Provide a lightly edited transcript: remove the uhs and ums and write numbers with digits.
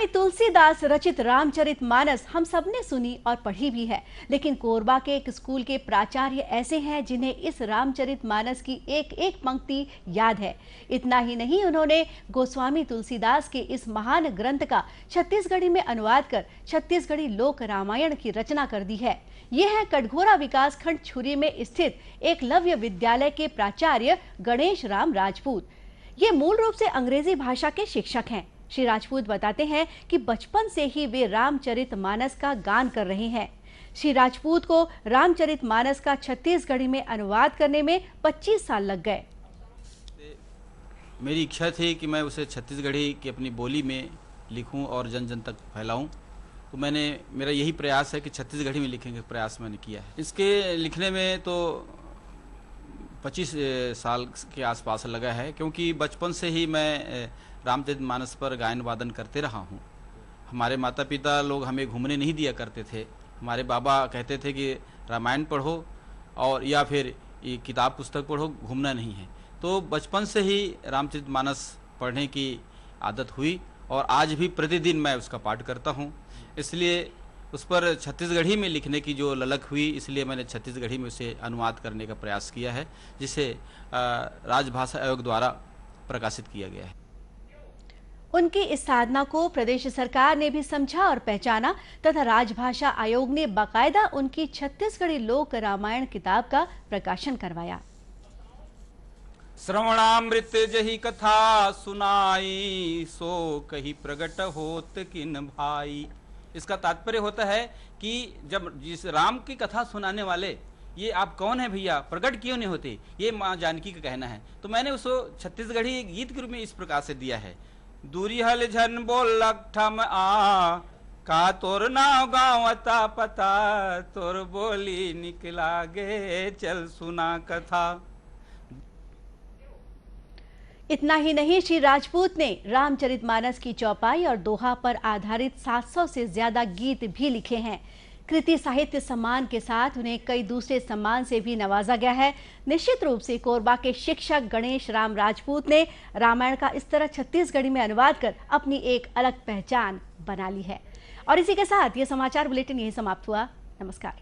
गोस्वामी तुलसीदास रचित रामचरितमानस हम सबने सुनी और पढ़ी भी है, लेकिन कोरबा के एक स्कूल के प्राचार्य ऐसे हैं जिन्हें इस रामचरितमानस की एक एक पंक्ति याद है। इतना ही नहीं, उन्होंने गोस्वामी तुलसीदास के इस महान ग्रंथ का छत्तीसगढ़ी में अनुवाद कर छत्तीसगढ़ी लोक रामायण की रचना कर दी है। ये है कटघोरा विकास खंड छुरी में स्थित एकलव्य विद्यालय के प्राचार्य गणेश राम राजपूत। ये मूल रूप से अंग्रेजी भाषा के शिक्षक हैं। श्री राजपूत बताते हैं कि बचपन से ही वे रामचरितमानस का गान कर रहे हैं। श्री राजपूत को रामचरितमानस का छत्तीसगढ़ी में अनुवाद करने में 25 साल लग गए। मेरी इच्छा थी कि मैं उसे छत्तीसगढ़ी की अपनी बोली में लिखूं और जन जन तक फैलाऊं, तो मेरा यही प्रयास है कि छत्तीसगढ़ी में लिखने का प्रयास मैंने किया है। इसके लिखने में तो 25 साल के आसपास लगा है, क्योंकि बचपन से ही मैं रामचरितमानस पर गायन वादन करते रहा हूँ। हमारे माता पिता लोग हमें घूमने नहीं दिया करते थे। हमारे बाबा कहते थे कि रामायण पढ़ो और या फिर ये किताब पुस्तक पढ़ो, घूमना नहीं है। तो बचपन से ही रामचरितमानस पढ़ने की आदत हुई और आज भी प्रतिदिन मैं उसका पाठ करता हूँ। इसलिए उस पर छत्तीसगढ़ी में लिखने की जो ललक हुई, इसलिए मैंने छत्तीसगढ़ी में उसे अनुवाद करने का प्रयास किया है, जिसे राजभाषा आयोग द्वारा प्रकाशित किया गया है। उनकी इस साधना को प्रदेश सरकार ने भी समझा और पहचाना तथा राजभाषा आयोग ने बाकायदा उनकी छत्तीसगढ़ी लोक रामायण किताब का प्रकाशन करवाया। श्रवणामृत जही कथा सुनाई, सो कही प्रगट होत किन भाई। इसका तात्पर्य होता है कि जब जिस राम की कथा सुनाने वाले, ये आप कौन है भैया, प्रकट क्यों नहीं होते, ये माँ जानकी का कहना है। तो मैंने उसको छत्तीसगढ़ी गीत के रूप में इस प्रकार से दिया है। दूरी हल झन बोल ठम आ, का तोर नाव गाँवता पता, तोर बोली निकला गे चल सुना कथा। इतना ही नहीं, श्री राजपूत ने रामचरितमानस की चौपाई और दोहा पर आधारित 700 से ज्यादा गीत भी लिखे हैं। कृति साहित्य सम्मान के साथ उन्हें कई दूसरे सम्मान से भी नवाजा गया है। निश्चित रूप से कोरबा के शिक्षक गणेश राम राजपूत ने रामायण का इस तरह छत्तीसगढ़ी में अनुवाद कर अपनी एक अलग पहचान बना ली है। और इसी के साथ ये समाचार बुलेटिन यही समाप्त हुआ। नमस्कार।